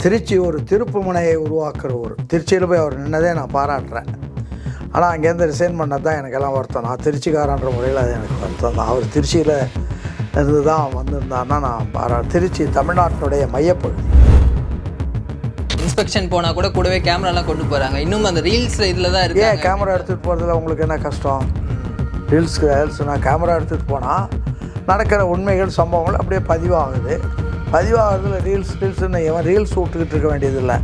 திருச்சி ஒரு திருப்பு முனையை உருவாக்குற ஊர். திருச்சியில் போய் அவர் நின்னதே நான் பாராட்டுறேன். ஆனால் அங்கேருந்து ரிசைன் பண்ணது தான் எனக்கெல்லாம் வருத்தம். நான் திருச்சிக்காரன்ற முறையில் அது எனக்கு வருத்தம் தான். அவர் திருச்சியில் இருந்து தான் வந்திருந்தாருன்னா நான் திருச்சி தமிழ்நாட்டினுடைய மையப்பகுதி. இன்ஸ்பெக்ஷன் போனால் கூட கூடவே கேமராலாம் கொண்டு போகிறாங்க. இன்னும் அந்த ரீல்ஸில் இதில் தான் இருக்கு. ஏன் கேமரா எடுத்துகிட்டு போகிறதுல உங்களுக்கு என்ன கஷ்டம்? ரீல்ஸ்னால் கேமரா எடுத்துகிட்டு போனால் நடக்கிற உண்மைகள் சம்பவங்கள் அப்படியே பதிவாகிறதுல ரீல்ஸ்னு இவன் ரீல்ஸ் விட்டுக்கிட்டு இருக்க வேண்டியதில்லை.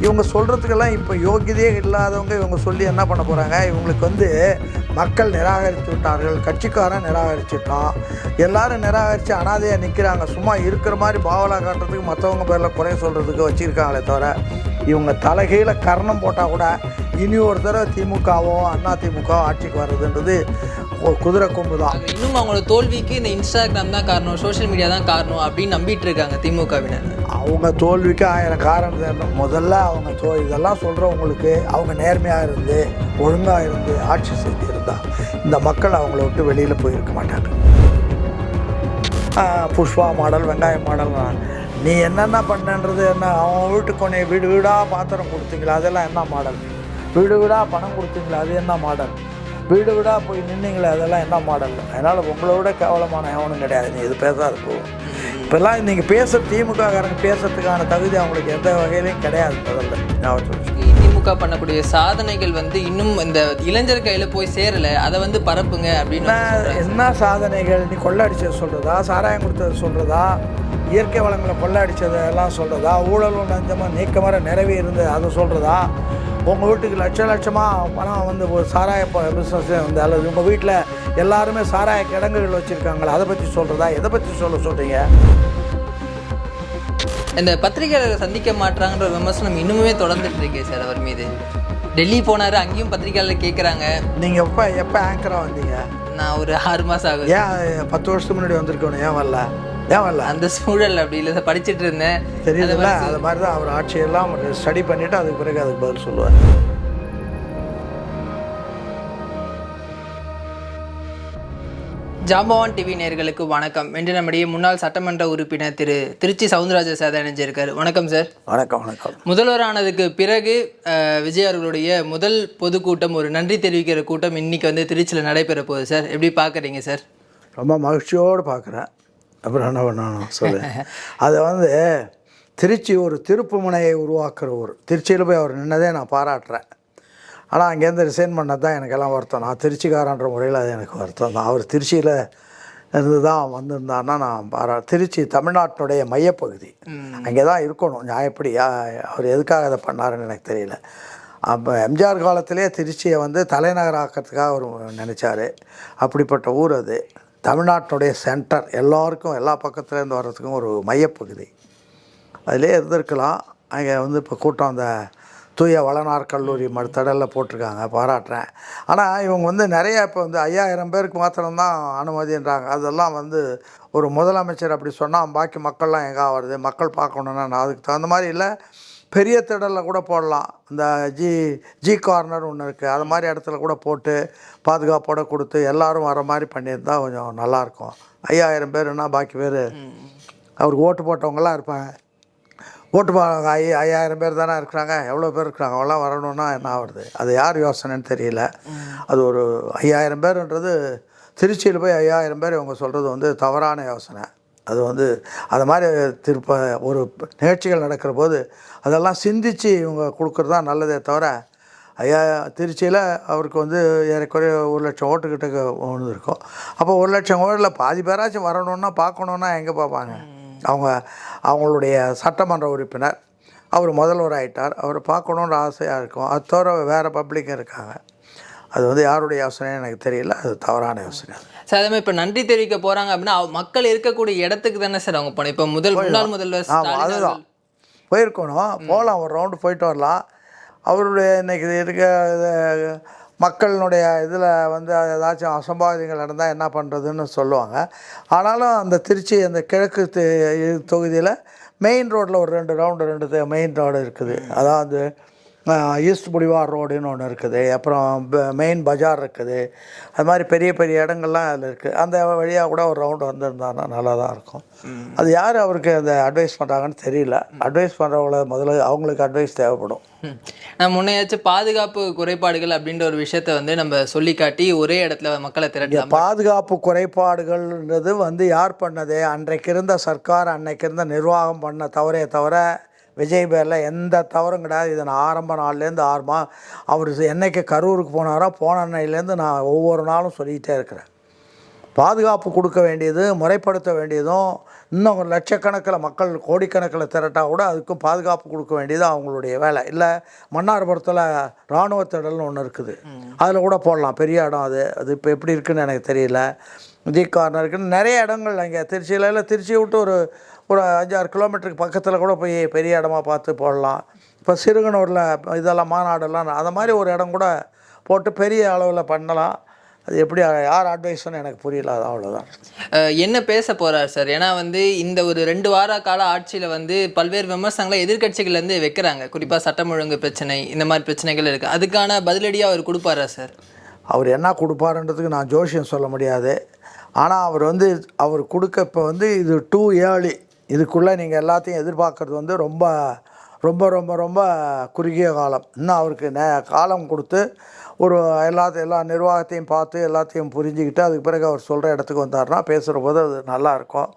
இவங்க சொல்கிறதுக்கெல்லாம் இப்போ யோகியதையே இல்லாதவங்க இவங்க சொல்லி என்ன பண்ண போகிறாங்க? இவங்களுக்கு மக்கள் நிராகரித்து விட்டார்கள், கட்சிக்காரன் நிராகரிச்சுட்டான், எல்லோரும் நிராகரித்து அனாதையாக நிற்கிறாங்க. சும்மா இருக்கிற மாதிரி பாவலா காட்டுறதுக்கு மற்றவங்க பேரில் குறை சொல்கிறதுக்கு வச்சுருக்காங்களே தவிர இவங்க தலைகீழ கர்ணம் போட்டால் கூட இனி ஒரு தடவை திமுகவோ அதிமுகவோ ஆட்சிக்கு வர்றதுன்றது ஒரு குதிரை கொம்பு தான். இன்னும் அவங்களோட தோல்விக்கு இந்த இன்ஸ்டாகிராம் தான் காரணம், சோஷியல் மீடியா தான் காரணம் அப்படின்னு நம்பிட்டு இருக்காங்க திமுகவினர். அவங்க தோல்விக்கு 1000 காரணம் தேடணும். முதல்ல அவங்க இதெல்லாம் சொல்கிறவங்களுக்கு அவங்க நேர்மையாக இருந்து ஒழுங்காக இருந்து ஆட்சி செய்து இருந்தால் இந்த மக்கள் அவங்கள விட்டு வெளியில் போயிருக்க மாட்டாங்க. புஷ்பா மாடல், வெங்காயம் மாடல், நீ என்னென்ன பண்ணன்றது என்ன? அவன் வீட்டுக்கு கொண்டே வீடு வீடாக பாத்திரம் கொடுத்தீங்களா, அதெல்லாம் என்ன மாடல்? வீடு வீடாக பணம் கொடுத்தீங்களா, அது என்ன மாடல்? வீடு வீடாக போய் நின்னீங்களே, அதெல்லாம் என்ன மாடல்? அதனால் உங்களை விட கேவலமான எவனும் கிடையாது. நீ இது பேசாது போகும். இப்போல்லாம் நீங்கள் திமுககாரங்க பேசுறதுக்கான தகுதி அவங்களுக்கு எந்த வகையிலையும் கிடையாது. முதல்ல திமுக பண்ணக்கூடிய சாதனைகள் இன்னும் இந்த இளைஞர் கையில் போய் சேரலை, அதை பரப்புங்க அப்படின்னு. என்ன சாதனைகள்? நீ கொள்ளடிச்சது சொல்கிறதா, சாராயம் கொடுத்தது சொல்கிறதா, இயற்கை வளங்களை கொள்ளடிச்சது எல்லாம் சொல்கிறதா, ஊழலும் லஞ்சமாக நீக்கமர நிறைவே இருந்தது அதை சொல்கிறதா, உங்கள் வீட்டுக்கு லட்சமாக பணம் ஒரு சாராய பிஸ்னஸ் அல்லது உங்கள் வீட்டில் எல்லாருமே சாராய கிடங்குகள் வச்சுருக்காங்களா, அதை பற்றி சொல்கிறதா, எதை பற்றி சொல்கிறீங்க? இந்த பத்திரிகையாளரை சந்திக்க மாட்டாங்கன்ற விமர்சனம் இன்னுமே தொடர்ந்துட்டு இருக்கே சார் அவர் மீது. டெல்லி போனார், அங்கேயும் பத்திரிகையாளர் கேட்குறாங்க. நீங்கள் எப்போ ஆங்கராக வந்தீங்க? நான் ஒரு 6 மாதம் ஆகுது. ஏன் 10 வருஷத்துக்கு முன்னாடி வந்திருக்கணும்? ஏன் வரல? அந்த சூழல் அப்படி இல்லை சார், படிச்சுட்டு இருந்தேன். தெரியல. அது மாதிரி தான் அவர் ஆட்சியெல்லாம் ஸ்டடி பண்ணிவிட்டு அதுக்கு பிறகு அதுக்கு பதில் சொல்லுவார். ஜாம்பவான் டிவி நேயர்களுக்கு வணக்கம். இன்று நம்முடைய முன்னாள் சட்டமன்ற உறுப்பினர் திருச்சி சவுந்தரராஜன் சார் இணைஞ்சிருக்காரு. வணக்கம் சார். வணக்கம். முதல்வரானதுக்கு பிறகு விஜய் அவர்களுடைய முதல் பொதுக்கூட்டம், ஒரு நன்றி தெரிவிக்கிற கூட்டம் இன்னைக்கு திருச்சியில் நடைபெற போகுது சார். எப்படி பார்க்குறீங்க சார்? ரொம்ப மகிழ்ச்சியோடு பார்க்குறேன். அப்புறம் என்ன பண்ணணும் சொல்லுங்கள். அதை திருச்சி ஒரு திருப்பு முனையை உருவாக்குற ஊர். திருச்சியில் போய் அவர் நின்னதே நான் பாராட்டுறேன். ஆனால் அங்கேருந்து ரிசைன் பண்ணது தான் எனக்கெல்லாம் வருத்தம். நான் திருச்சிக்காரன்ற முறையில் அது எனக்கு வருத்தம் தான். அவர் திருச்சியில் இருந்து தான் வந்திருந்தாருன்னா நான் திருச்சி தமிழ்நாட்டினுடைய மையப்பகுதி, அங்கே தான் இருக்கணும். நியாயப்படி அவர் எதுக்காக அதை பண்ணாருன்னு எனக்கு தெரியல. அப்போ எம்ஜிஆர் காலத்திலே திருச்சியை தலைநகராக்கிறதுக்காக அவர் நினச்சார். அப்படிப்பட்ட ஊர் அது. தமிழ்நாட்டினுடைய சென்டர், எல்லாருக்கும் எல்லா பக்கத்துலேருந்து வர்றதுக்கும் ஒரு மையப்பகுதி. அதிலே இருந்திருக்கலாம். அங்கே இப்போ கூட்டம் அந்த தூய வளனார் கல்லூரி தடலில் போட்டிருக்காங்க, பாராட்டுறேன். ஆனால் இவங்க நிறையா இப்போ 5000 பேருக்கு மாத்திரம்தான் அனுமதின்றாங்க. அதெல்லாம் ஒரு முதலமைச்சர் அப்படி சொன்னால் பாக்கி மக்கள்லாம் எங்கே வருது? மக்கள் பார்க்கணுன்னா நான் அதுக்கு தகுந்த மாதிரி இல்லை. பெரிய திடலில் கூட போடலாம். இந்த ஜி கார்னர் ஒன்று இருக்குது, அது மாதிரி இடத்துல கூட போட்டு பாதுகாப்போடு கொடுத்து எல்லோரும் வர மாதிரி பண்ணியிருந்தால் கொஞ்சம் நல்லாயிருக்கும். 5000 பேருன்னா பாக்கி பேர் அவருக்கு ஓட்டு போட்டவங்களாம் இருப்பாங்க. ஓட்டு 5000 பேர் தானே இருக்கிறாங்க. எவ்வளோ பேர் இருக்கிறாங்க? அவங்களாம் வரணுன்னா என்ன ஆகுறது? அது யார் யோசனைன்னு தெரியல. அது ஒரு 5000 பேருன்றது திருச்சியில் போய் 5000 பேர் இவங்க சொல்கிறது தவறான யோசனை. அது அது மாதிரி ஒரு நிகழ்ச்சிகள் நடக்கிற போது அதெல்லாம் சிந்தித்து இவங்க கொடுக்குறது தான் நல்லதே தவிர திருச்சியில் அவருக்கு ஏறக்குறைய 1,00,000 ஓட்டுக்கிட்ட இருக்கும். அப்போ 1,00,000 ஓட்டில் பாதி பேராச்சும் வரணுன்னா பார்க்கணுன்னா எங்கே பார்ப்பாங்க? அவங்களுடைய சட்டமன்ற உறுப்பினர் அவர் முதல்வர் ஆகிட்டார், அவர் பார்க்கணுன்ற ஆசையாக இருக்கும். அது தவிர வேறு பப்ளிக்கும் இருக்காங்க. அது யாருடைய யோசனைன்னு எனக்கு தெரியல. அது தவறான யோசனை. சார் அதே மாதிரி இப்போ நன்றி தெரிவிக்க போகிறாங்க அப்படின்னா மக்கள் இருக்கக்கூடிய இடத்துக்கு தானே சார் அவங்க போனோம். இப்போ முன்னாள் முதல்வர் அதுதான் போயிருக்கணும். போகலாம், ஒரு ரவுண்டு போயிட்டு வரலாம். அவருடைய இன்றைக்கி இருக்க மக்களினுடைய இதில் ஏதாச்சும் அசம்பாவிதங்கள் நடந்தால் என்ன பண்ணுறதுன்னு சொல்லுவாங்க. ஆனாலும் அந்த திருச்சி அந்த கிழக்கு தொகுதியில் மெயின் ரோட்டில் ஒரு 2 ரவுண்டு மெயின் ரோடு இருக்குது. அதாவது ஈஸ்ட் புலிவார் ரோடுன்னு ஒன்று இருக்குது, அப்புறம் மெயின் பஜார் இருக்குது. அது மாதிரி பெரிய பெரிய இடங்கள்லாம் அதில் இருக்குது. அந்த வழியாக கூட ஒரு ரவுண்டு வந்திருந்தாருன்னா நல்லா தான் இருக்கும். அது யார் அவருக்கு அந்த அட்வைஸ் பண்ணுறாங்கன்னு தெரியல. அட்வைஸ் பண்ணுறவங்கள முதல்ல அவங்களுக்கு அட்வைஸ் தேவைப்படும். நம்ம முன்னையாச்சும் பாதுகாப்பு குறைபாடுகள் அப்படின்ற ஒரு விஷயத்த வந்து நம்ம சொல்லி காட்டி ஒரே இடத்துல மக்களை திரட்டலாம். பாதுகாப்பு குறைபாடுகள்ன்றது யார் பண்ணது? அன்றைக்கு இருந்த சர்க்கார், அன்றைக்கு இருந்த நிர்வாகம் பண்ண தவறே தவிர விஜய் பேரில் எந்த தவறும் கிடையாது. இதை நான் ஆரம்ப நாள்லேருந்து அவர் என்னைக்கு கரூருக்கு போனாரோ போன அன்னையிலேருந்து நான் ஒவ்வொரு நாளும் சொல்லிக்கிட்டே இருக்கிறேன். பாதுகாப்பு கொடுக்க வேண்டியது, முறைப்படுத்த வேண்டியதும், இன்னும் ஒரு லட்சக்கணக்கில் மக்கள் கோடிக்கணக்கில் திரட்டால் கூட அதுக்கும் பாதுகாப்பு கொடுக்க வேண்டியது அவங்களுடைய வேலை. இல்லை மன்னார்புரத்தில் இராணுவ திடல்னு ஒன்று இருக்குது, அதில் கூட போடலாம். பெரிய இடம் அது இப்போ எப்படி இருக்குதுன்னு எனக்கு தெரியல. விஜய் கார்னர் இருக்குன்னு நிறைய இடங்கள் அங்கே திருச்சியில். இல்லை திருச்சியை விட்டு ஒரு 5-6 கிலோமீட்டருக்கு பக்கத்தில் கூட போய் பெரிய இடமா பார்த்து போடலாம். இப்போ சிறுகனூரில் இதெல்லாம் மாநாடெல்லாம் அந்த மாதிரி ஒரு இடம் கூட போட்டு பெரிய அளவில் பண்ணலாம். அது எப்படி யார் அட்வைஸ்ன்னு எனக்கு புரியல. அது அவ்வளோதான். என்ன பேச போகிறார் சார்? ஏன்னா இந்த ஒரு 2 வார கால ஆட்சியில் பல்வேறு விமர்சனங்களை எதிர்கட்சிகள்லேருந்து வைக்கிறாங்க. குறிப்பாக சட்டம் ஒழுங்கு பிரச்சனை, இந்த மாதிரி பிரச்சனைகள் இருக்குது. அதுக்கான பதிலடியாக அவர் கொடுப்பாரா சார்? அவர் என்ன கொடுப்பாருன்றதுக்கு நான் ஜோசியம் சொல்ல முடியாது. ஆனால் அவர் கொடுக்க இப்போ இது டூ ஏர்லி. இதுக்குள்ளே நீங்கள் எல்லாத்தையும் எதிர்பார்க்குறது ரொம்ப ரொம்ப ரொம்ப ரொம்ப குறுகிய காலம். இன்னும் அவருக்கு காலம் கொடுத்து எல்லா நிர்வாகத்தையும் பார்த்து எல்லாத்தையும் புரிஞ்சுக்கிட்டு அதுக்கு பிறகு அவர் சொல்கிற இடத்துக்கு வந்தார்னா பேசுகிற போது அது நல்லாயிருக்கும்.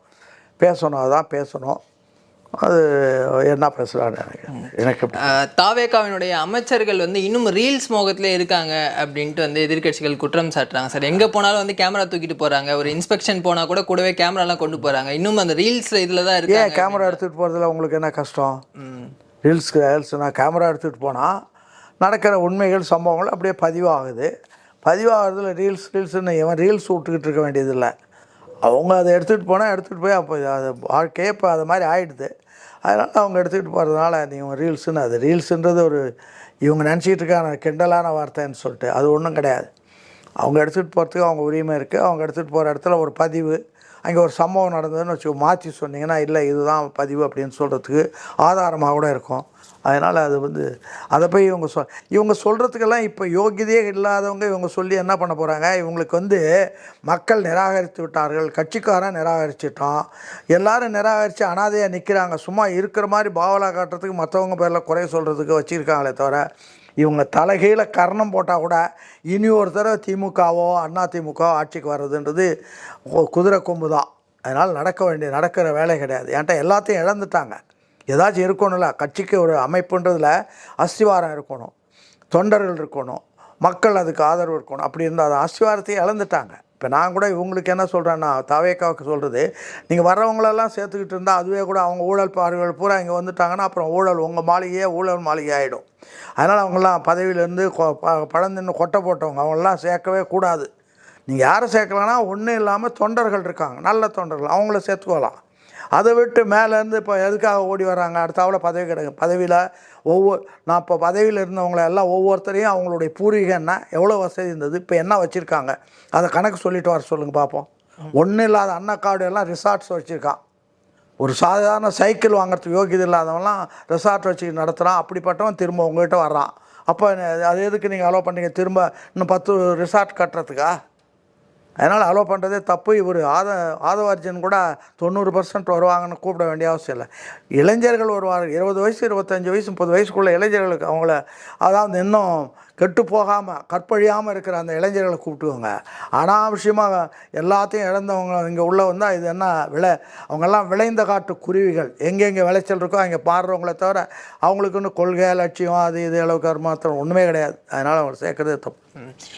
பேசணும், அதுதான் பேசணும். அது என்ன பேசுகிறாரு எனக்கு. தாவேகாவினுடைய அமைச்சர்கள் இன்னும் ரீல்ஸ் மோகத்திலே இருக்காங்க அப்படின்ட்டு எதிர்கட்சிகள் குற்றம் சாட்டுறாங்க சார். எங்கே போனாலும் கேமரா தூக்கிட்டு போகிறாங்க. ஒரு இன்ஸ்பெக்ஷன் போனால் கூட கூடவே கேமராலாம் கொண்டு போகிறாங்க. இன்னும் அந்த ரீல்ஸ் இதில் தான் இருக்கு. கேமரா எடுத்துகிட்டு போகிறதுல உங்களுக்கு என்ன கஷ்டம்? ரீல்ஸ்னால் கேமரா எடுத்துகிட்டு போனால் நடக்கிற உண்மைகள் சம்பவங்கள் அப்படியே பதிவாகிறதுல ரீல்ஸ்ன்னு இவன் ரீல்ஸ் விட்டுக்கிட்டு இருக்க வேண்டியதில்லை. அவங்க அதை எடுத்துகிட்டு போய் அப்போ அது வாழ்க்கையே இப்போ அது மாதிரி ஆகிடுது. அதனால் அவங்க எடுத்துக்கிட்டு போகிறதுனால நீங்கள் ரீல்ஸுன்னு, அது ரீல்ஸுன்றது இவங்க நினச்சிக்கிட்டு இருக்கான கிண்டலான வார்த்தைன்னு சொல்லிட்டு அது ஒன்றும் கிடையாது. அவங்க எடுத்துகிட்டு போகிறதுக்கு அவங்க உரிமை இருக்குது. அவங்க எடுத்துகிட்டு போகிற இடத்துல ஒரு பதிவு, அங்கே ஒரு சம்பவம் நடந்ததுன்னு மாற்றி சொன்னீங்கன்னா இல்லை இதுதான் பதிவு அப்படின்னு சொல்கிறதுக்கு ஆதாரமாக கூட இருக்கும். அதனால் அது அதை போய் இவங்க சொல்கிறதுக்கெல்லாம் இப்போ யோகியதையே இல்லாதவங்க இவங்க சொல்லி என்ன பண்ண போகிறாங்க? இவங்களுக்கு மக்கள் நிராகரித்து விட்டார்கள், கட்சிக்காரன் நிராகரிச்சிட்டோம், எல்லோரும் நிராகரித்து அனாதையாக நிற்கிறாங்க. சும்மா இருக்கிற மாதிரி பாவலா காட்டுறதுக்கு மற்றவங்க பேரில் குறை சொல்கிறதுக்கு வச்சுருக்காங்களே தவிர இவங்க தலைகீழ கர்ணம் போட்டால் கூட இனி ஒரு தடவை திமுகவோ அதிமுகவோ ஆட்சிக்கு வர்றதுன்றது குதிரை கொம்பு தான். அதனால் நடக்கிற வேலை கிடையாது. ஏன்ட்டா எல்லாத்தையும் இழந்துட்டாங்க. ஏதாச்சும் இருக்கணும்ல, கட்சிக்கு ஒரு அமைப்புன்றதில் அஸ்திவாரம் இருக்கணும், தொண்டர்கள் இருக்கணும், மக்கள் அதுக்கு ஆதரவு இருக்கணும். அப்படி இருந்தால் அது அஸ்திவாரத்தையும் இழந்துட்டாங்க. இப்போ நான் கூட இவங்களுக்கு என்ன சொல்கிறேன்னா, தாவேக்காவுக்கு சொல்கிறது, நீங்கள் வர்றவங்களெல்லாம் சேர்த்துக்கிட்டு இருந்தால் அதுவே கூட அவங்க ஊழல் பார்வைகள் பூரா இங்கே வந்துட்டாங்கன்னா அப்புறம் உங்கள் மாளிகையே ஊழல் மாளிகை ஆகிடும். அதனால் அவங்களாம் பதவியிலேருந்து பழந்தின்னு கொட்டை போட்டவங்க அவங்களெலாம் சேர்க்கவே கூடாது. நீங்கள் யாரை சேர்க்கலான்னா ஒன்றும் இல்லாமல் தொண்டர்கள் இருக்காங்க, நல்ல தொண்டர்கள், அவங்கள சேர்த்துக்கலாம். அதை விட்டு மேலேருந்து இப்போ எதுக்காக ஓடி வராங்க? அடுத்தாவில் பதவி கிடைக்கும். பதவியில் நான் இப்போ பதவியில் இருந்தவங்கள எல்லாம் ஒவ்வொருத்தரையும் அவங்களுடைய பூர்வீகம் என்ன, எவ்வளோ வசதி இருந்தது, இப்போ என்ன வச்சுருக்காங்க, அதை கணக்கு சொல்லிட்டு வர சொல்லுங்கள் பார்ப்போம். ஒன்றும் இல்லாத அன்னக்காடு எல்லாம் ரிசார்ட்ஸ் வச்சுருக்கான். ஒரு சாதாரண சைக்கிள் வாங்குறதுக்கு யோகியது இல்லாதவங்களாம் ரிசார்ட் வச்சு நடத்துகிறான். அப்படிப்பட்டவன் திரும்ப உங்கள்கிட்ட வர்றான். அப்போ அது எதுக்கு நீங்கள் அலோவ் பண்ணுறீங்க? திரும்ப இன்னும் 10 ரிசார்ட் கட்டுறதுக்கா? அதனால் அலோவ் பண்ணுறதே தப்பு. இவர் ஆதவார்ஜன் கூட 90% வருவாங்கன்னு கூப்பிட வேண்டிய அவசியம் இல்லை. இளைஞர்கள் வருவார்கள். 20 வயசு 25 வயசு 30 வயசுக்குள்ள இளைஞர்களுக்கு அவங்கள அதாவது இன்னும் கெட்டு போகாமல் கற்பழியாமல் இருக்கிற அந்த இளைஞர்களை கூப்பிட்டுவாங்க. அனாவசியமாக எல்லாத்தையும் இழந்தவங்க இங்கே உள்ள வந்தால் இது என்ன அவங்கெல்லாம் விளைந்த காட்டு குருவிகள். எங்கெங்கே விளைச்சல் இருக்கோ அங்கே பாடுறவங்கள தவிர அவங்களுக்கு இன்னும் கொள்கை லட்சியம் அது இது அளவுக்கு மாத்திரம் ஒன்றுமே கிடையாது. அதனால் அவங்க சேர்க்கறதே தப்பு.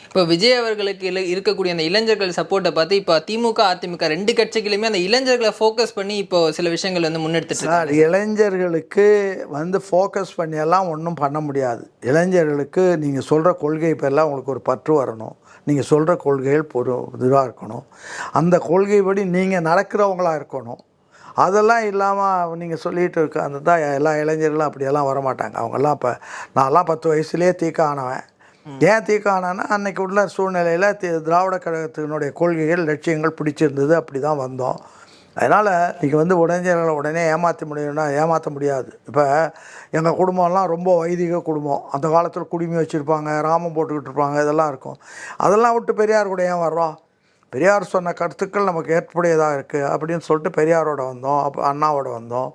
இப்போ விஜய் அவர்களுக்கு இருக்கக்கூடிய அந்த இளைஞர்கள் சப்போர்ட்டை பார்த்து இப்போ திமுக அதிமுக 2 கட்சிகளுமே அந்த இளைஞர்களை ஃபோக்கஸ் பண்ணி இப்போ சில விஷயங்கள் முன்னெடுத்துட்டு இளைஞர்களுக்கு ஃபோக்கஸ் பண்ணியெல்லாம் ஒன்றும் பண்ண முடியாது. இளைஞர்களுக்கு நீங்கள் சொல்கிற கொள்கை பேரெல்லாம் உங்களுக்கு ஒரு பற்று வரணும். நீங்கள் சொல்கிற கொள்கைகள் இதுவாக இருக்கணும். அந்த கொள்கைப்படி நீங்கள் நடக்கிறவங்களாக இருக்கணும். அதெல்லாம் இல்லாமல் நீங்கள் சொல்லிகிட்டு இருக்க அந்த தான் எல்லா இளைஞர்களும் அப்படியெல்லாம் வரமாட்டாங்க. அவங்கெல்லாம் இப்போ நான்லாம் 10 வயசுலேயே தீக்க ஆனவன். ஏன் தீக்க ஆனான்னா அன்றைக்கி உள்ள சூழ்நிலையில் திராவிட கழகத்தினுடைய கொள்கைகள் லட்சியங்கள் பிடிச்சிருந்தது, அப்படி தான் வந்தோம். அதனால் நீங்கள் வந்து இளைஞர்களை உடனே ஏமாற்ற முடியும்னா ஏமாற்ற முடியாது. இப்போ எங்கள் குடும்பம்லாம் ரொம்ப வைதிக குடும்பம். அந்த காலத்தில் குடுமி வச்சுருப்பாங்க, ராமம் போட்டுக்கிட்டு இருப்பாங்க, இதெல்லாம் இருக்கும். அதெல்லாம் விட்டு பெரியார் கூட ஏன் வர்றோம்? பெரியார் சொன்ன கருத்துக்கள் நமக்கு ஏற்புடையதாக இருக்குது அப்படின்னு சொல்லிட்டு பெரியாரோட வந்தோம், அப்போ அண்ணாவோட வந்தோம்.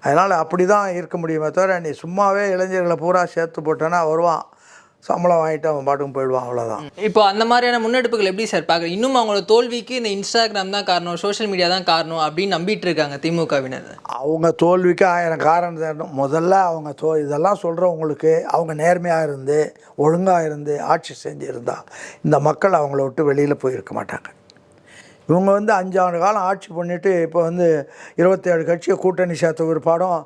அதனால் அப்படி தான் இருக்க முடியுமே தவிர நீ சும்மாவே இளைஞர்களை பூரா சேர்த்து போட்டேன்னா வருவான், சம்பளம் வாங்கிட்டு அவன் பாட்டுக்கும் போயிடுவான், அவ்வளோதான். இப்போ அந்த மாதிரியான முன்னெடுப்புகள் எப்படி சார் பார்க்குறேன்? இன்னும் அவங்களோட தோல்விக்கு இந்த இன்ஸ்டாகிராம் தான் காரணம், சோஷியல் மீடியா தான் காரணம் அப்படின்னு நம்பிட்டு இருக்காங்க திமுகவினர். அவங்க தோல்விக்கு 1000 காரணம் தேடணும். முதல்ல அவங்க இதெல்லாம் சொல்கிறவங்களுக்கு அவங்க நேர்மையாக இருந்து ஒழுங்காக இருந்து ஆட்சி செஞ்சுருந்தா இந்த மக்கள் அவங்கள விட்டு வெளியில் போயிருக்க மாட்டாங்க. இவங்க வந்து 5 ஆண்டு காலம் ஆட்சி பண்ணிவிட்டு இப்போ வந்து 27 கட்சியை கூட்டணி சேர்த்த ஒரு பாடம்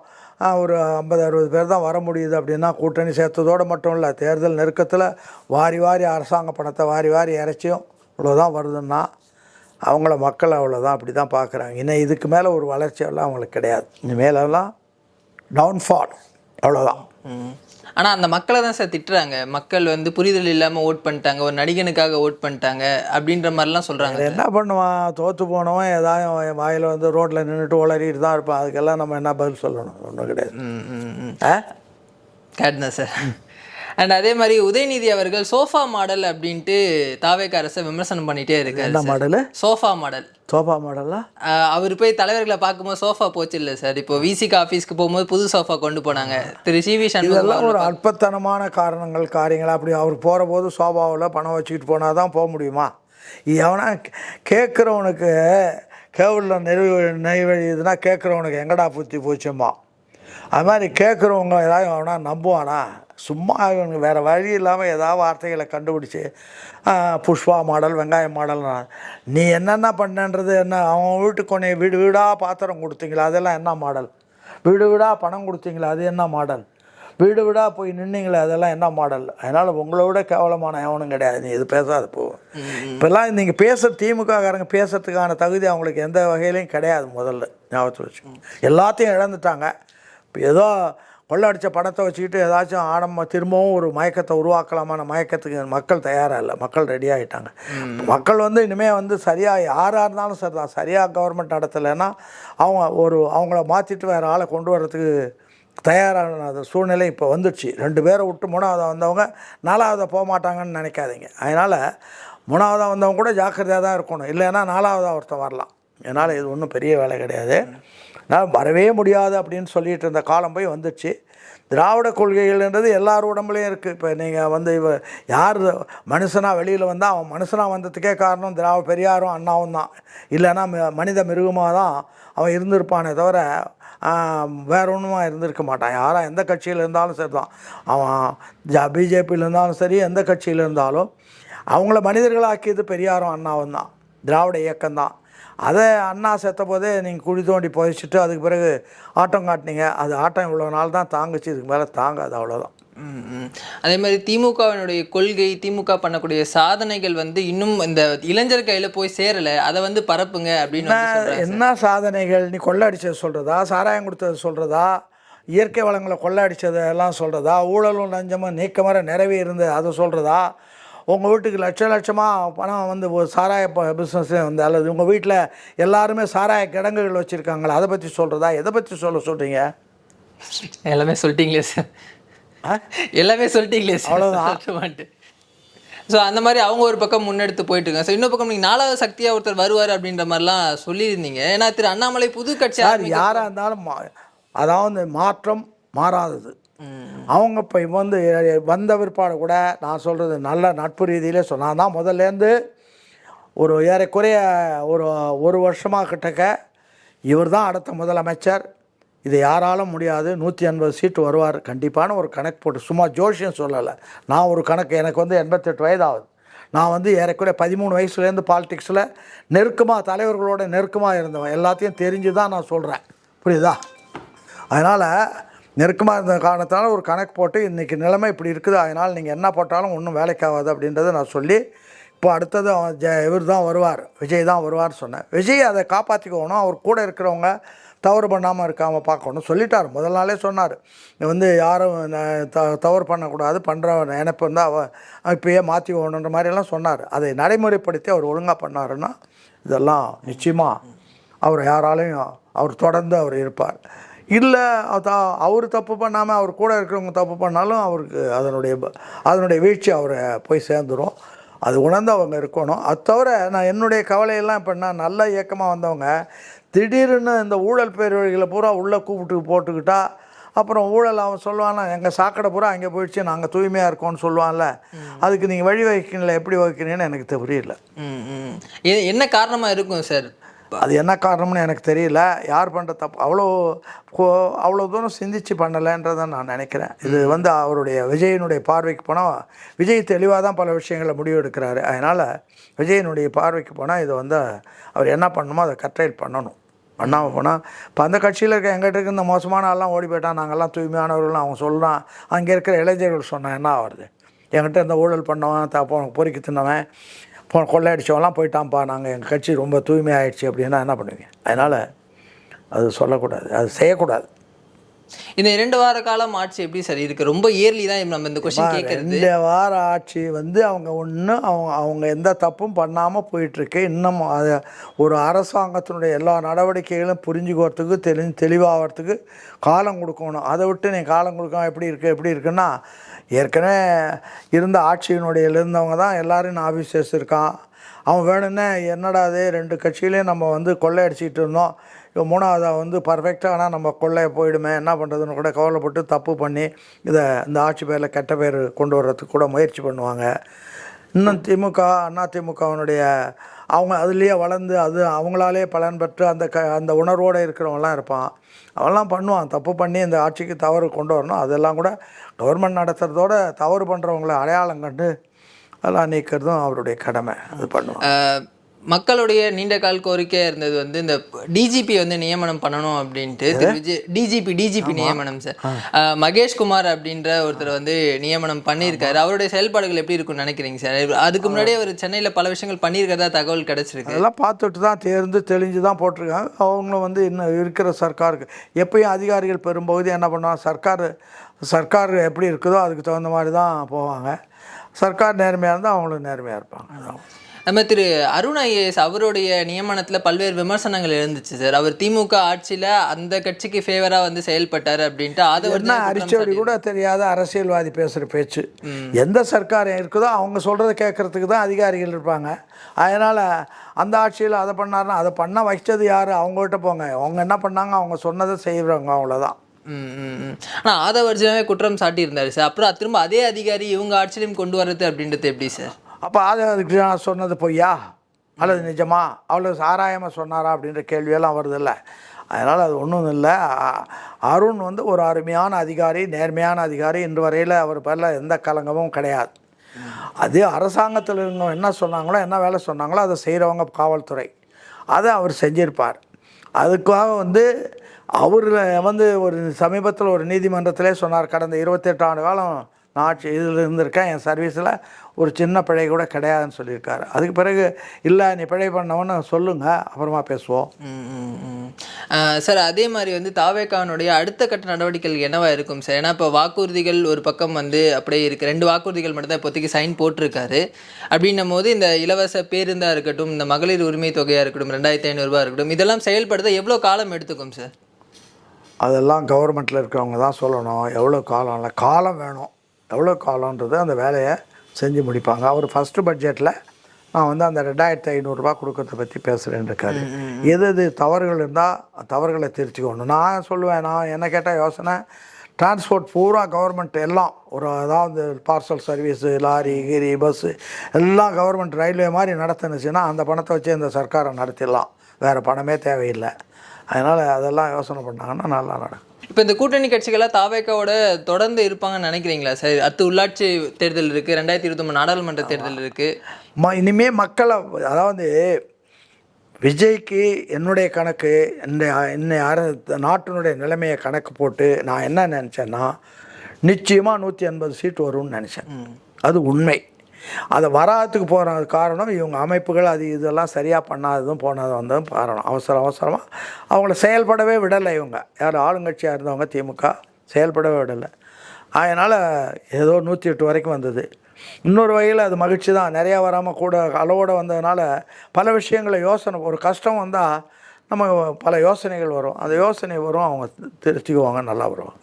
ஒரு 50-60 பேர் தான் வர முடியுது அப்படின்னா, கூட்டணி சேர்த்ததோடு மட்டும் இல்லை, தேர்தல் நெருக்கத்தில் வாரி வாரி அரசாங்க பணத்தை வாரி வாரி இறைச்சியும் இவ்வளோதான் வருதுன்னா அவங்கள மக்கள் அவ்வளோதான் அப்படி தான் பார்க்குறாங்க. இன்னும் இதுக்கு மேலே ஒரு வளர்ச்சியெல்லாம் அவங்களுக்கு கிடையாது. இனிமேலெல்லாம் டவுன்ஃபால், அவ்வளோதான். ஆனால் அந்த மக்களை தான் சார் திட்டுறாங்க. மக்கள் வந்து புரிதல் இல்லாமல் ஓட் பண்ணிட்டாங்க, ஒரு நடிகனுக்காக ஓட் பண்ணிட்டாங்க அப்படின்ற மாதிரிலாம் சொல்கிறாங்க. என்ன பண்ணுவான்? தோற்று போனவன் ஏதாவது வாயில் வந்து ரோட்டில் நின்றுட்டு உளறிட்டு தான் இருப்பான். அதுக்கெல்லாம் நம்ம என்ன பதில் சொல்லணும்? ஒன்றும் கிடையாது. கேட்டுனா சார். அண்ட் அதே மாதிரி உதயநிதி அவர்கள் சோஃபா மாடல் அப்படின்ட்டு தாவேக அரசை விமர்சனம் பண்ணிகிட்டே இருக்காரு. என்ன மாடலு? Sofa model. சோஃபா மாடலா? அவர் போய் தலைவர்களை பார்க்கும்போது சோஃபா போச்சு இல்லை சார். இப்போ விசிக ஆஃபீஸ்க்கு போகும்போது புது சோஃபா கொண்டு போனாங்க. திரு சிவி சண்முகம். இதெல்லாம் ஒரு அற்பத்தனமான காரியங்கள். அப்படி அவர் போகிற போது சோஃபாவில் பணம் வச்சுக்கிட்டு போனால் தான் போக முடியுமா? எவனா கேட்குறவனுக்கு கேவலில் நெய்வழியுதுன்னா கேட்குறவனுக்கு எங்கடா புத்தி போச்சுமா? அது மாதிரி கேட்குறவங்க ஏதாவது அவனா நம்புவானா? சும்மா இவனுக்கு வேறு வழி இல்லாமல் ஏதாவது வார்த்தைகளை கண்டுபிடிச்சி புஷ்பா மாடல், வெங்காயம் மாடல். நீ என்னென்ன பண்ணன்றது என்ன? அவன் வீட்டுக்கு கொண்டே வீடு வீடாக பாத்திரம் கொடுத்தீங்களா, அதெல்லாம் என்ன மாடல்? வீடு வீடாக பணம் கொடுத்தீங்களா, அது என்ன மாடல்? வீடு வீடாக போய் நின்னீங்களே, அதெல்லாம் என்ன மாடல்? அதனால் உங்களை விட கேவலமான எவனும் கிடையாது. நீ இது பேசாது போ. இப்போல்லாம் நீங்கள் திமுககாரங்க பேசுறதுக்கான தகுதி அவங்களுக்கு எந்த வகையிலையும் கிடையாது. முதல்ல ஞாபகத்தில் வச்சுக்கோங்க. எல்லாத்தையும் இழந்துட்டாங்க. இப்போ ஏதோ கொள்ளடித்த பணத்தை வச்சுக்கிட்டு ஏதாச்சும் திரும்பவும் ஒரு மயக்கத்தை உருவாக்கலாமான மயக்கத்துக்கு மக்கள் தயாராக இல்லை. மக்கள் ரெடி ஆகிட்டாங்க. மக்கள் வந்து இனிமேல் வந்து சரியாக யாராக இருந்தாலும் சரி தான், சரியாக கவர்மெண்ட் நடத்தலைன்னா அவங்கள மாற்றிட்டு வேறு ஆளை கொண்டு வர்றதுக்கு தயாரான சூழ்நிலை இப்போ வந்துடுச்சு. 2 பேரை விட்டு 3ஆவதாக வந்தவங்க 4ஆவதாக போக மாட்டாங்கன்னு நினைக்காதீங்க. அதனால் 3ஆவதாக வந்தவங்க கூட ஜாக்கிரதையாக தான் இருக்கணும். இல்லைன்னா 4ஆவதாக ஒருத்தன் வரலாம். அதனால் இது ஒன்றும் பெரிய வேலை கிடையாது. நான் வரவே முடியாது அப்படின்னு சொல்லிட்டு இருந்த காலம் போய் வந்துடுச்சு. திராவிட கொள்கைகள்ன்றது எல்லார் உடம்புலையும் இருக்குது. இப்போ நீங்கள் வந்து யார் மனுஷனாக வெளியில் வந்தால் அவன் மனுஷனாக வந்ததுக்கே காரணம் பெரியாரும் அண்ணாவும் தான். இல்லைன்னா மனித மிருகமாக தான் அவன் இருந்திருப்பானே தவிர வேற ஒன்றுமா இருந்திருக்க மாட்டான். யாராக எந்த கட்சியில் இருந்தாலும் சரி தான், அவன் பிஜேபியில் இருந்தாலும் சரி, எந்த கட்சியில் இருந்தாலும் அவங்கள மனிதர்களாக்கியது பெரியாரும் அண்ணாவும் தான், திராவிட இயக்கம்தான். அதை அண்ணா செத்த போதே நீங்கள் குழி தோண்டி புதைச்சிட்டு அதுக்கு பிறகு ஆட்டம் காட்டினீங்க. அது ஆட்டம் இவ்வளோ நாள் தான் தாங்குச்சு, இதுக்கு மேலே தாங்காது, அவ்வளோதான். அதே மாதிரி திமுகவினுடைய கொள்கை, திமுக பண்ணக்கூடிய சாதனைகள் வந்து இன்னும் இந்த இளைஞர் கையில் போய் சேரலை. அதை வந்து பரப்புங்க அப்படின்னு. என்ன சாதனைகள்? நீ கொள்ளடிச்சது சொல்கிறதா, சாராயம் கொடுத்தது சொல்கிறதா, இயற்கை வளங்களை கொள்ளடிச்சது எல்லாம் சொல்கிறதா, ஊழலும் லஞ்சமும் நீக்கமர நிறைவே இருந்தது அதை சொல்கிறதா, உங்கள் வீட்டுக்கு லட்சமாக பணம் வந்து ஒரு சாராய பிஸ்னஸ் வந்து, அல்லது உங்கள் வீட்டில் எல்லாருமே சாராய கிடங்குகள் வச்சுருக்காங்களா, அதை பற்றி சொல்கிறதா, எதை பற்றி சொல்கிறீங்க? எல்லாமே சொல்லிட்டீங்களே சார். எல்லாமே சொல்லிட்டீங்களே சார், அவ்வளோதான். ஸோ அந்த மாதிரி அவங்க ஒரு பக்கம் முன்னெடுத்து போயிட்டு இருக்காங்க. ஸோ இன்னொரு பக்கம் நீங்கள் 4வது சக்தியாக ஒருத்தர் வருவார் அப்படின்ற மாதிரிலாம் சொல்லியிருந்தீங்க. ஏன்னா திரு அண்ணாமலை புது கட்சி யாராக இருந்தாலும் அதாவது மாற்றம் மாறாதது. அவங்க இப்போ வந்து வந்த பிற்பாடு கூட நான் சொல்கிறது நல்ல நட்பு ரீதியிலே சொன்னால் தான். முதல்லேருந்து ஒரு ஏறக்குறைய ஒரு வருஷமாக கிட்டக்க இவர் தான் அடுத்த முதலமைச்சர், இது யாராலும் முடியாது, 180 சீட்டு வருவார் கண்டிப்பான ஒரு கணக்கு போட்டு, சும்மா ஜோஷியம் சொல்லலை. நான் ஒரு கணக்கு, எனக்கு வந்து 88 வயதாகுது. நான் வந்து ஏறக்குறைய 13 வயசுலேருந்து பாலிடிக்ஸில் தலைவர்களோட நெருக்கமாக இருந்தவன். எல்லாத்தையும் தெரிஞ்சு தான் நான் சொல்கிறேன், புரியுதா? அதனால் நெருக்கமாக இருந்த காரணத்தினால ஒரு கணக்கு போட்டு இன்றைக்கி நிலைமை இப்படி இருக்குது, அதனால் நீங்கள் என்ன போட்டாலும் ஒன்றும் வேலைக்காகாது அப்படின்றத நான் சொல்லி, இப்போ அடுத்தது இவர் தான் வருவார், விஜய் தான் வருவார்னு சொன்னேன். விஜய் அதை காப்பாற்றிக்கணும், அவர் கூட இருக்கிறவங்க தவறு பண்ணாமல் இருக்காமல் பார்க்கணும் சொல்லிட்டார். முதல் நாளே சொன்னார், வந்து யாரும் தவறு பண்ணக்கூடாது, பண்ணுற நினைப்பு வந்து இப்போயே மாற்றி போகணுன்ற மாதிரியெல்லாம் சொன்னார். அதை நடைமுறைப்படுத்தி அவர் ஒழுங்காக பண்ணாருன்னா இதெல்லாம் நிச்சயமாக அவர் யாராலையும் அவர் தொடர்ந்து அவர் இருப்பார். இல்லை அவர் தப்பு பண்ணாமல் அவர் கூட இருக்கிறவங்க தப்பு பண்ணாலும் அவருக்கு அதனுடைய வீழ்ச்சி அவரை போய் சேர்ந்துடும். அது உணர்ந்து அவங்க இருக்கணும். அது தவிர நான் என்னுடைய கவலையெல்லாம் இப்போ நான் நல்ல இயக்கமாக வந்தவங்க திடீர்னு இந்த ஊழல் பேர்வழிகளை பூரா உள்ளே கூப்பிட்டு போட்டுக்கிட்டா அப்புறம் ஊழல் அவன் சொல்லுவான்ல, எங்கள் சாக்கடை பூரா அங்கே போயிடுச்சு, நாங்கள் தூய்மையாக இருக்கோம்னு சொல்லுவான்ல, அதுக்கு நீங்கள் வழி வைக்கல, எப்படி வைக்கிறீங்கன்னு எனக்கு தெரியல. என்ன காரணமாக இருக்கும் சார்? அது என்ன காரணம்னு எனக்கு தெரியல. யார் பண்ணுற தப்பு அவ்வளோ தூரம் சிந்திச்சு பண்ணலைன்றதை நான் நினைக்கிறேன். இது அவருடைய விஜயனுடைய பார்வைக்கு போனால் விஜய் தெளிவாக தான் பல விஷயங்களை முடிவு எடுக்கிறாரு. அதனால் விஜயனுடைய பார்வைக்கு போனால் இது அவர் என்ன பண்ணணுமோ அதை கட்டைல் பண்ணாமல் போனால் இப்போ அந்த கட்சியில் இருக்க எங்கிட்ட இருக்க இந்த மோசமான ஆள்லாம் ஓடி போயிட்டான், நாங்கள்லாம் தூய்மையானவர்கள்லாம் அவங்க சொல்கிறான். அங்கே இருக்கிற இளைஞர்கள் சொன்னால் என்ன ஆகுது? என்கிட்ட இந்த ஊழல் பண்ணவன் பொறுக்கி தின்னவன் கொள்ளையடிச்சவெல்லாம் போயிட்டான்ப்பா, நாங்கள் எங்கள் கட்சி ரொம்ப தூய்மையாகிடுச்சு அப்படின்னா என்ன பண்ணுவீங்க? அதனால் அது சொல்லக்கூடாது, அது செய்யக்கூடாது. இந்த 2 வார காலம் ஆட்சி எப்படி சார் இருக்குது? ரொம்ப இயர்லி தான் நம்ம இந்த கொஸ்டின் கேட்குறது. 2 வார ஆட்சி அவங்க எந்த தப்பும் பண்ணாமல் போயிட்டுருக்கு. இன்னும் அது ஒரு அரசாங்கத்தினுடைய எல்லா நடவடிக்கைகளும் புரிஞ்சுக்கிறதுக்கு தெளிவாகிறதுக்கு காலம் கொடுக்கணும். அதை விட்டு நீ காலம் கொடுக்காம எப்படி இருக்குன்னா, ஏற்கனவே இருந்த ஆட்சியினுடையிலிருந்தவங்க தான் எல்லோரும் ஆஃபீஸர்ஸ் இருக்கான். அவன் வேணும்னே என்னடா அது 2 கட்சியிலையும் நம்ம கொள்ளையடிச்சிக்கிட்டு இருந்தோம், இப்போ 3ஆவதாக பர்ஃபெக்டாக ஆனால் நம்ம கொள்ளைய போயிடுமே, என்ன பண்ணுறதுன்னு கூட கவலைப்பட்டு தப்பு பண்ணி இந்த ஆட்சி பேரில் கெட்ட பேர் கொண்டு வர்றதுக்கு கூட முயற்சி பண்ணுவாங்க. இன்னும் அதிமுகவினுடைய அவங்க அதுலேயே வளர்ந்து அவங்களாலே பலன் பெற்று அந்த உணர்வோடு இருக்கிறவங்களாம் இருப்பான். அவெல்லாம் பண்ணுவான், தப்பு பண்ணி இந்த ஆட்சிக்கு தவறு கொண்டு வரணும். அதெல்லாம் கூட கவர்மெண்ட் நடத்துகிறதோட தவறு பண்ணுறவங்கள அடையாளம் கண்டு அதெல்லாம் நீக்கிறதும் அவருடைய கடமை. அது பண்ணுவான். மக்களுடைய நீண்ட கால கோரிக்கையாக இருந்தது இந்த டிஜிபி நியமனம் பண்ணணும் அப்படின்ட்டு. டிஜிபி நியமனம் சார். மகேஷ்குமார் அப்படின்ற ஒருத்தர் நியமனம் பண்ணியிருக்காரு. அவருடைய செயல்பாடுகள் எப்படி இருக்குன்னு நினைக்கிறீங்க சார்? அதுக்கு முன்னாடியே அவர் சென்னையில் பல விஷயங்கள் பண்ணியிருக்கிறதா தகவல் கிடைச்சிருக்கு. அதெல்லாம் பார்த்துட்டு தான் தெளிஞ்சு தான் போட்டிருக்காங்க. அவங்களும் இன்னும் இருக்கிற சர்க்காருக்கு எப்பயும் அதிகாரிகள் பெரும்பகுதி என்ன பண்ணுவாங்க, சர்க்கார் எப்படி இருக்குதோ அதுக்கு தகுந்த மாதிரி தான் போவாங்க. சர்க்கார் நேர்மையாக இருந்தால் அவங்களும் நேர்மையாக இருப்பாங்க. நம்ம திரு அருண் ஐஏஎஸ் அவருடைய நியமனத்தில் பல்வேறு விமர்சனங்கள் இருந்துச்சு சார். அவர் திமுக ஆட்சியில் அந்த கட்சிக்கு ஃபேவராக செயல்பட்டார் அப்படின்ட்டு அதை அரிச்சோடி கூட தெரியாத அரசியல்வாதி பேசுகிற பேச்சு. எந்த சர்க்கார் இருக்குதோ அவங்க சொல்கிறத கேட்குறதுக்கு தான் அதிகாரிகள் இருப்பாங்க. அதனால் அந்த ஆட்சியில் அதை பண்ணாருன்னா அதை பண்ண வச்சது யார்? அவங்ககிட்ட போங்க, அவங்க என்ன பண்ணாங்க, அவங்க சொன்னதை செய்கிறவங்க, அவ்வளோதான். ஆனால் ஆதவர்ஜனாவே குற்றம் சாட்டியிருந்தாரு சார். அப்புறம் திரும்ப அதே அதிகாரி இவங்க ஆட்சியிலையும் கொண்டு வர்றது அப்படின்றது எப்படி சார்? அப்போ அதுக்கு நான் சொன்னது பொய்யா அல்லது நிஜமா, அவ்வளோ ஆராயமாக சொன்னாரா அப்படின்ற கேள்வியெல்லாம் வருதில்ல. அதனால் அது ஒன்றும் இல்லை. அருண் ஒரு அருமையான அதிகாரி, நேர்மையான அதிகாரி. இன்று வரையில் அவர் பேரில் எந்த கலங்கமும் கிடையாது. அதே அரசாங்கத்தில் இருந்தவங்க என்ன சொன்னாங்களோ, என்ன வேலை சொன்னாங்களோ அதை செய்கிறவங்க காவல்துறை, அதை அவர் செஞ்சிருப்பார். அதுக்காக அவர் ஒரு சமீபத்தில் ஒரு நீதிமன்றத்திலே சொன்னார், கடந்த 28 ஆண்டு காலம் நான் ஆட்சி இதில் இருந்திருக்கேன், என் சர்வீஸில் ஒரு சின்ன பிழை கூட கிடையாதுன்னு சொல்லியிருக்காரு. அதுக்கு பிறகு இல்லை நீ பிழை பண்ணவன்னு சொல்லுங்கள், அப்புறமா பேசுவோம். சார் அதே மாதிரி தாவேகானுடைய அடுத்த கட்ட நடவடிக்கைகள் என்னவா இருக்கும் சார்? ஏன்னா இப்போ வாக்குறுதிகள் ஒரு பக்கம் அப்படியே இருக்குது. 2 வாக்குறுதிகள் மட்டும் தான் இப்போதைக்கு சைன் போட்டிருக்காரு. அப்படின்னும் போது இந்த இலவச பேருந்தாக இருக்கட்டும், இந்த மகளிர் உரிமை தொகையாக இருக்கட்டும், 2500 ரூபா இருக்கட்டும், இதெல்லாம் செயல்படுத்த எவ்வளோ காலம் எடுத்துக்கும் சார்? அதெல்லாம் கவர்மெண்ட்டில் இருக்கிறவங்க தான் சொல்லணும். எவ்வளோ காலம் இல்லை, காலம் வேணும். எவ்வளோ காலன்றது அந்த வேலையை செஞ்சு முடிப்பாங்க. அவர் ஃபஸ்ட்டு பட்ஜெட்டில் நான் அந்த 2500 ரூபா கொடுக்கறத பற்றி பேசுகிறேன்னு இருக்காரு. எது தவறுகள் இருந்தால் தவறுகளை திருத்திக்கணும். நான் சொல்லுவேன், நான் என்ன கேட்டால் யோசனை, டிரான்ஸ்போர்ட் பூரா கவர்மெண்ட் எல்லாம் அதாவது பார்சல் சர்வீஸு, லாரி கீரி பஸ்ஸு எல்லாம் கவர்மெண்ட் ரயில்வே மாதிரி நடத்துனுச்சுன்னா அந்த பணத்தை வச்சு இந்த சர்க்காரை நடத்திடலாம், வேறு பணமே தேவையில்லை. அதனால் அதெல்லாம் யோசனை பண்ணாங்கன்னா நல்லா நடக்கும். இப்போ இந்த கூட்டணி கட்சிகளாக தாவேக்காவோட தொடர்ந்து இருப்பாங்கன்னு நினைக்கிறீங்களா சார்? அடுத்து உள்ளாட்சி தேர்தல் இருக்குது, 2023 நாடாளுமன்ற தேர்தல் இருக்குது. இனிமேல் மக்களை, அதாவது விஜய்க்கு என்னுடைய கணக்கு, நாட்டினுடைய நிலைமையை கணக்கு போட்டு நான் என்ன நினச்சேன்னா, நிச்சயமாக 180 சீட்டு வரும்னு நினச்சேன். அது உண்மை. அதை வராதுக்கு போகிற காரணம் இவங்க அமைப்புகள் இதெல்லாம் சரியாக பண்ணாததும் போனதும் காரணம். அவசரமாக அவங்கள செயல்படவே விடலை. இவங்க யார் ஆளுங்கட்சியாக இருந்தவங்க திமுக செயல்படவே விடலை. அதனால் ஏதோ 108 வரைக்கும் வந்தது. இன்னொரு வகையில் அது மகிழ்ச்சி தான். நிறையா வராமல் கூட அளவோடு வந்ததுனால பல விஷயங்களை யோசனை, ஒரு கஷ்டம் வந்தால் நம்ம பல யோசனைகள் வரும். அந்த யோசனை வரும், அவங்க திருத்திக்குவாங்க, நல்லா வருவாங்க.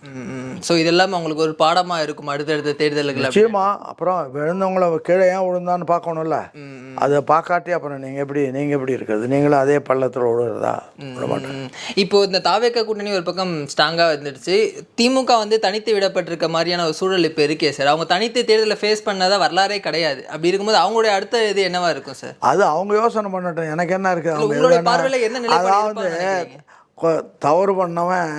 ஸோ இதெல்லாம் அவங்களுக்கு ஒரு பாடமாக இருக்கும் அடுத்தடுத்த தேர்தல்கள். நிச்சயமா. அப்புறம் விழுந்தவங்கள கீழே ஏன் விழுந்தான்னு பார்க்கணும்ல. அதை பார்க்காட்டி அப்புறம் நீங்கள் எப்படி இருக்கிறது? நீங்களும் அதே பள்ளத்தில் விழுறதா? விட மாட்டேன். இப்போ இந்த தாவேக்கா கூட்டணி ஒரு பக்கம் ஸ்ட்ராங்காக வந்துடுச்சு. திமுக வந்து தனித்து விடப்பட்டிருக்க மாதிரியான ஒரு சூழல் இப்போ இருக்கே சார். அவங்க தனித்து தேர்தலில் ஃபேஸ் பண்ணாதான் வரலாறே கிடையாது. அப்படி இருக்கும்போது அவங்களுடைய அடுத்த இது என்னவா இருக்கும் சார்? அது அவங்க யோசனை பண்ணட்டும், எனக்கு என்ன இருக்குது. உங்களுடைய பார்வையில் என்ன நிலைப்பாடு? அதாவது தவறு பண்ணவன்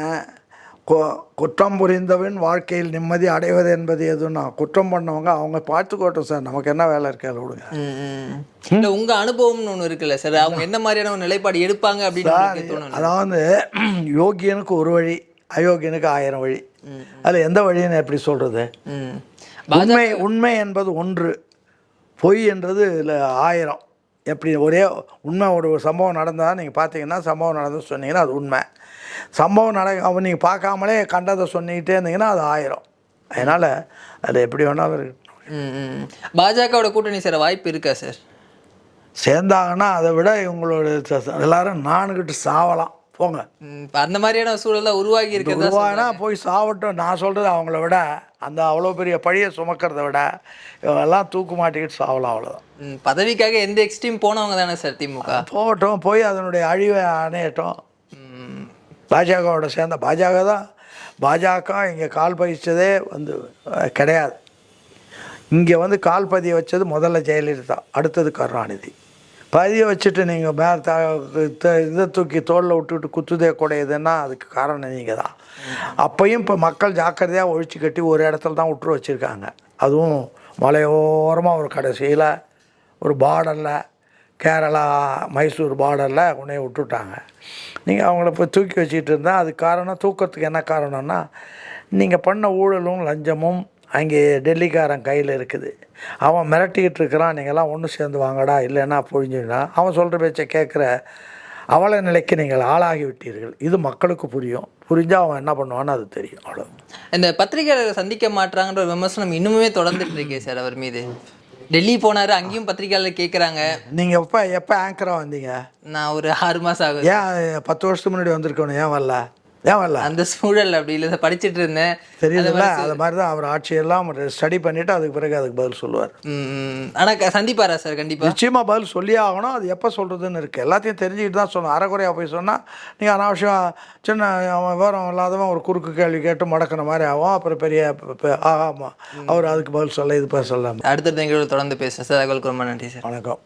குற்றம் புரிந்தவன் வாழ்க்கையில் நிம்மதி அடைவது என்பது எதுன்னா, குற்றம் பண்ணவங்க அவங்க பார்த்துக்கோட்டும் சார், நமக்கு என்ன வேலை இருக்கு, அதை விடுங்க. இல்லை உங்கள் அனுபவம்னு ஒன்று இருக்குல்ல சார், அவங்க என்ன மாதிரியான ஒரு நிலைப்பாடு எடுப்பாங்க அப்படின்னு? அதாவது யோகியனுக்கு ஒரு வழி, அயோக்கியனுக்கு 1000 வழி. அதில் எந்த வழின்னு எப்படி சொல்கிறது? உண்மை என்பது ஒன்று, பொய் என்றது இல்லை 1000. எப்படி ஒரே உண்மை ஒரு சம்பவம் நடந்தால் நீங்கள் பார்த்தீங்கன்னா, சம்பவம் நடந்து சொன்னீங்கன்னா அது உண்மை. சம்பவம் அவன் நீங்கள் பார்க்காமலே கண்டதை சொன்னிக்கிட்டே இருந்தீங்கன்னா அது 1000. அதனால் அது எப்படி வேணாலும் இருக்கு. பாஜகவோட கூட்டணி சேர வாய்ப்பு இருக்கா சார்? சேர்ந்தாங்கன்னா அதை விட இவங்களோட எல்லாரும் நானுக்கிட்டு சாவலாம் போங்க. அந்த மாதிரியான சூழல் உருவாகி இருக்கிறதா போய் சாவட்டும். நான் சொல்கிறது அவங்கள விட அந்த அவ்வளோ பெரிய பழியை சுமக்கிறத விட இவங்கெல்லாம் தூக்கு மாட்டிக்கிட்டு சாவலாம், அவ்வளோதான். பதவிக்காக எந்த எக்ஸ்ட்ரீம் போனவங்க தானே சார் திமுக. போகட்டும், போய் அதனுடைய அழிவை அணையட்டும். பாஜகவோட சேர்ந்த பாஜக இங்கே கால் பதிச்சதே வந்து கிடையாது. இங்கே வந்து கால் பதிய வச்சது முதல்ல ஜெயலலிதா, அடுத்தது கருணாநிதி. பதிய வச்சுட்டு நீங்கள் இதை தூக்கி தோளில் விட்டுட்டு குத்துதே குடையுதுன்னா அதுக்கு காரணம் நீங்கள் தான். அப்பையும் இப்போ மக்கள் ஜாக்கிரதையாக ஒழிச்சு கட்டி ஒரு இடத்துல தான் விட்டுரு வச்சுருக்காங்க. அதுவும் மலையோரமாக ஒரு கடைசியில் ஒரு பார்டரில், கேரளா மைசூர் பார்டரில் உடனே விட்டுட்டாங்க. நீங்கள் அவங்கள போய் தூக்கி வச்சுக்கிட்டு இருந்தால் அதுக்கு காரணம், தூக்கத்துக்கு என்ன காரணம்னா நீங்கள் பண்ண ஊழலும் லஞ்சமும் அங்கே டெல்லிக்காரன் கையில் இருக்குது. அவன் மிரட்டிக்கிட்டு இருக்கிறான், நீங்கள்லாம் ஒன்று சேர்ந்து வாங்கடா, இல்லைன்னா பொழிஞ்சுன்னா அவன் சொல்கிற பேச்சை கேட்குற அவல நிலைக்கு நீங்கள் ஆளாகி விட்டீர்கள். இது மக்களுக்கு புரிஞ்சால் அவன் என்ன பண்ணுவான்னு அது தெரியும், அவ்வளோ. இந்த பத்திரிகையாளரை சந்திக்க மாட்டாங்கன்ற ஒரு விமர்சனம் இன்னுமே தொடர்ந்துட்டு இருக்கே சார் அவர் மீது. டெல்லி போனார், அங்கேயும் பத்திரிகையாளர் கேட்குறாங்க. நீங்கள் எப்போ ஆங்கராக வந்தீங்க? நான் ஒரு 6 மாதம் ஆகுது. ஏன் 10 வருஷத்துக்கு முன்னாடி வந்திருக்கணும், ஏன் வரல? அந்த சூழல் அப்படி இல்லை, படிச்சுட்டு இருந்தேன். தெரியுதுல்ல, அது மாதிரி தான் அவர் ஆட்சியெல்லாம் ஸ்டடி பண்ணிவிட்டு அதுக்கு பிறகு அதுக்கு பதில் சொல்லுவார். ஆனால் சந்திப்பாரா சார்? கண்டிப்பாக நிச்சயமாக பதில் சொல்லியே ஆகணும். அது எப்போ சொல்கிறதுன்னு இருக்குது, எல்லாத்தையும் தெரிஞ்சுக்கிட்டு தான் சொல்லணும். அரைக்குறையாக போய் சொன்னால் நீங்கள் அனாவசியம் சின்ன விவரம் இல்லாதவன் ஒரு குறுக்கு கேள்வி கேட்டு முடக்கின மாதிரி ஆகும். அப்புறம் பெரிய ஆமாம் அவர் அதுக்கு பதில் சொல்ல இது பேச சொல்லாமல். அடுத்த நிகழ்வு தொடர்ந்து பேசுகிறேன் சார். தகவலுக்கு ரொம்ப நன்றி சார். வணக்கம்.